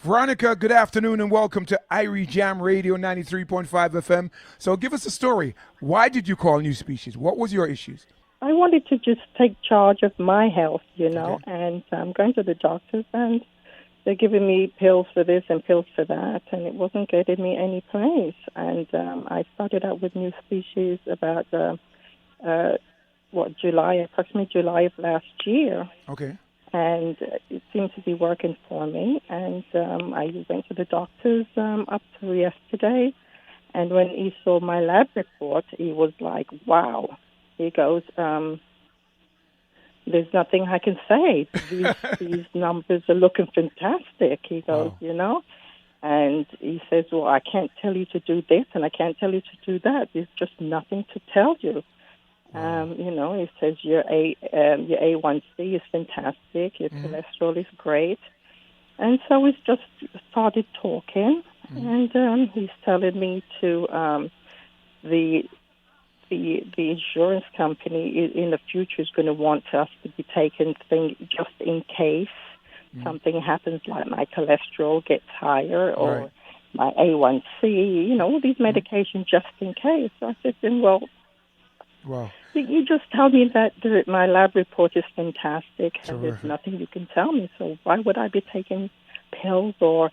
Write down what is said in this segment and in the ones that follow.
Veronica, good afternoon and welcome to Irie Jam Radio 93.5 FM. So give us a story. Why did you call NuSpecies? What was your issues? I wanted to just take charge of my health, Okay. and I'm going to the doctors and they're giving me pills for this and pills for that, and it wasn't getting me any place. And I started out with New Species about, approximately July of last year. Okay. And it seemed to be working for me. And I went to the doctors up to yesterday, and when he saw my lab report, he was like, wow. He goes, there's nothing I can say. These numbers are looking fantastic. He goes, Wow. and he says, well, I can't tell you to do this and I can't tell you to do that. There's just nothing to tell you. Wow. He says your A1C is fantastic. Your cholesterol is great. And so we just started talking, and he's telling me to the insurance company in the future is going to want us to be taking things just in case something happens, like my cholesterol gets higher or Right. my A1C, all these medications just in case. So I said, then, well, Wow. you just tell me that my lab report is fantastic and there's Terrific. nothing you can tell me. So why would I be taking pills or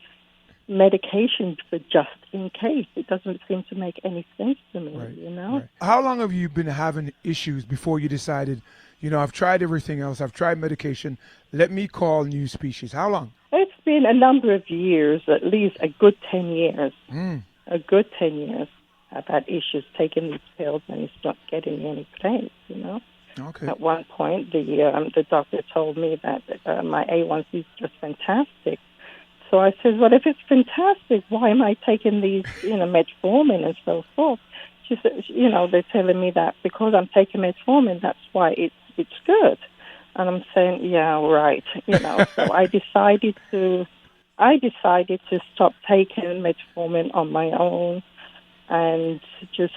medication for just in case? It doesn't seem to make any sense to me, Right. Right. How long have you been having issues before you decided, I've tried everything else, I've tried medication, let me call NuSpecies? How long? It's been a number of years, at least a good 10 years. Mm. A good 10 years. I've had issues taking these pills and it's not getting me any place. Okay. At one point, the doctor told me that my A1C is just fantastic. So I said, well, if it's fantastic, why am I taking these, metformin and so forth? She said, they're telling me that because I'm taking metformin, that's why it's good. And I'm saying, yeah, right. So I decided to stop taking metformin on my own and just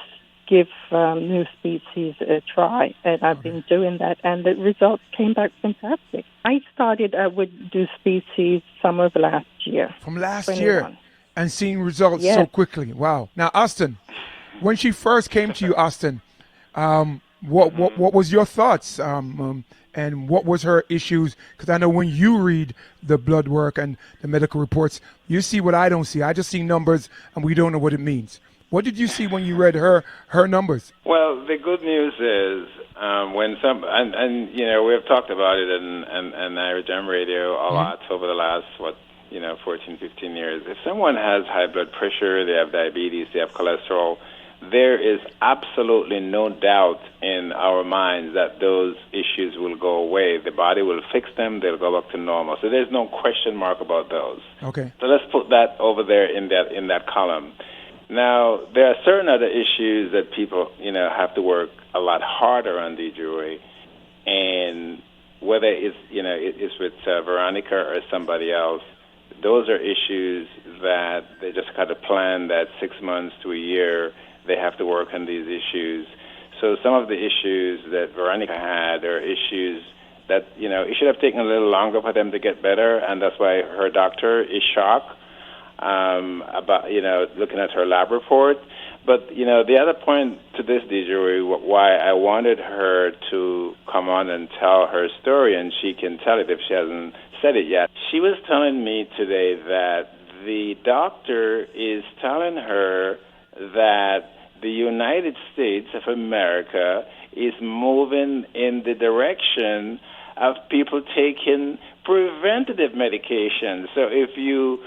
give New Species a try. And I've been doing that, and the results came back fantastic. I started with New Species summer of last year. From last 21. year and seeing results so Yes. quickly. Wow. Now, Aston, when she first came to you, Aston, what was your thoughts? And what was her issues? Because I know when you read the blood work and the medical reports, you see what I don't see. I just see numbers, and we don't know what it means. What did you see when you read her numbers? Well, the good news is when we have talked about it in Irish Jam Radio a lot over the last 14, 15 years. If someone has high blood pressure, they have diabetes, they have cholesterol, there is absolutely no doubt in our minds that those issues will go away. The body will fix them; they'll go back to normal. So there's no question mark about those. Okay. So let's put that over there in that column. Now, there are certain other issues that people, have to work a lot harder on, DJ, and whether it's with Veronica or somebody else, those are issues that they just got to plan that 6 months to a year they have to work on these issues. So some of the issues that Veronica had are issues that, it should have taken a little longer for them to get better, and that's why her doctor is shocked about looking at her lab report. But the other point to this, DJ, why I wanted her to come on and tell her story, and she can tell it if she hasn't said it yet. She was telling me today that the doctor is telling her that the United States of America is moving in the direction of people taking preventative medication. So if you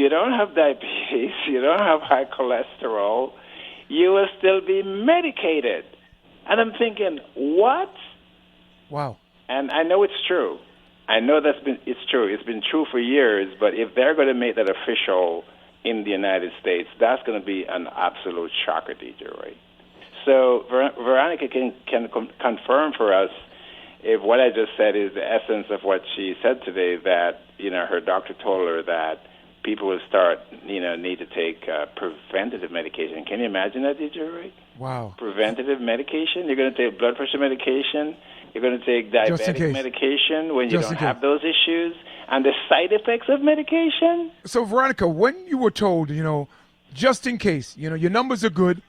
don't have diabetes, you don't have high cholesterol, you will still be medicated. And I'm thinking, what? Wow. And I know it's true. I know it's true. It's been true for years, but if they're going to make that official in the United States, that's going to be an absolute shocker, DJ Ray. So Veronica can confirm for us if what I just said is the essence of what she said today, that her doctor told her that people will start need to take preventative medication. Can you imagine that, DJ Ray? Wow. Preventative medication? You're going to take blood pressure medication? You're going to take Just in diabetic case. medication when you Just in don't have case. those issues? and the side effects of medication. So, Veronica, when you were told, just in case, your numbers are good,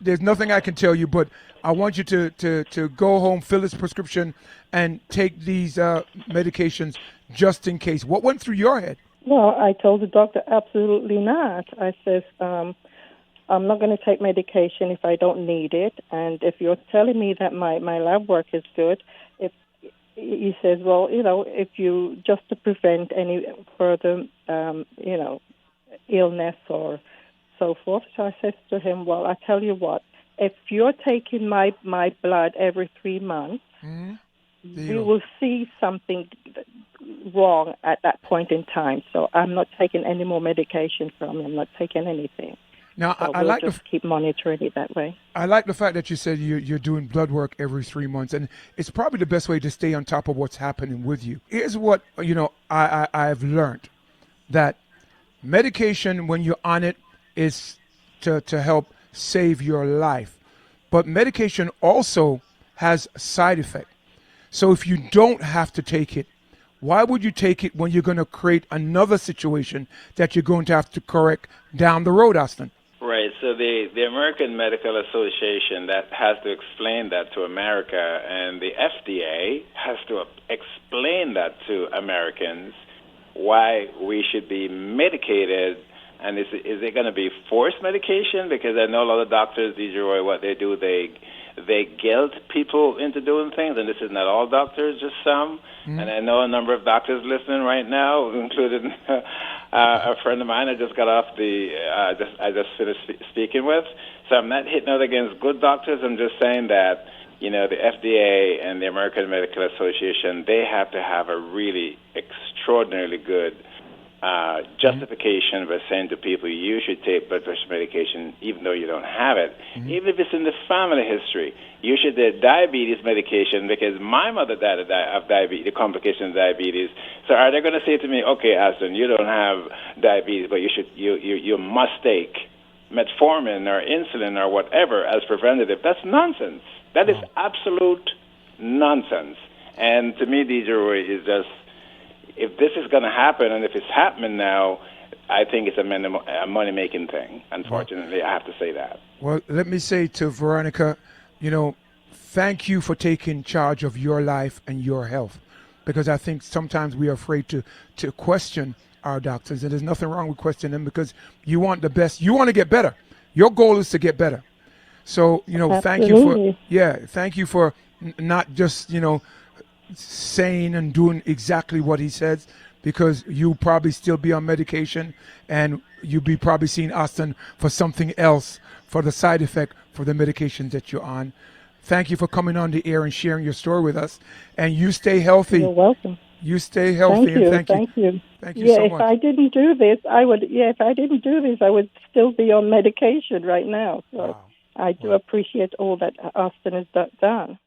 there's nothing I can tell you, but I want you to go home, fill this prescription, and take these medications just in case. What went through your head? Well, I told the doctor, absolutely not. I says, I'm not going to take medication if I don't need it. And if you're telling me that my lab work is good, if he says, well, if you just to prevent any further, illness or so forth. So I said to him, well, I tell you what, if you're taking my blood every 3 months, we will see something wrong at that point in time. So I'm not taking any more medication from him. I'm not taking anything. Now, So I we'll like just keep monitoring it that way. I like the fact that you said you're doing blood work every 3 months, and it's probably the best way to stay on top of what's happening with you. Here's what I've learned, that medication, when you're on it, is to help save your life, but medication also has side effect. So if you don't have to take it, why would you take it when you're going to create another situation that you're going to have to correct down the road, Aston? Right. So the American Medical Association that has to explain that to America, and the FDA has to explain that to Americans, why we should be medicated. And is it going to be forced medication? Because I know a lot of doctors, DJ, what they do, they guilt people into doing things, and this is not all doctors, just some. And I know a number of doctors listening right now, including a friend of mine I just got off I just finished speaking with. So I'm not hitting out against good doctors. I'm just saying that, the FDA and the American Medical Association, they have to have a really extraordinarily good justification for saying to people, you should take blood pressure medication even though you don't have it. Even if it's in the family history, you should take diabetes medication because my mother died of diabetes, the complication of diabetes. So are they going to say to me, okay, Aston, you don't have diabetes, but you must take metformin or insulin or whatever as preventative? That's nonsense. That is absolute nonsense. And to me, DJ, is just, if this is going to happen, and if it's happening now, I think it's a money-making thing. Unfortunately, I have to say that. Well, let me say to Veronica, thank you for taking charge of your life and your health, because I think sometimes we are afraid to question our doctors, and there's nothing wrong with questioning them because you want the best. You want to get better. Your goal is to get better. So, thank you for not just, saying and doing exactly what he says, because you probably still be on medication and you be probably seeing Aston for something else, for the side effect for the medications that you're on. Thank you for coming on the air and sharing your story with us. And you stay healthy. You're welcome. You stay healthy. Thank you. Thank you. Thank you so much. If I didn't do this, I would still be on medication right now. So Wow. I do appreciate all that Aston has done.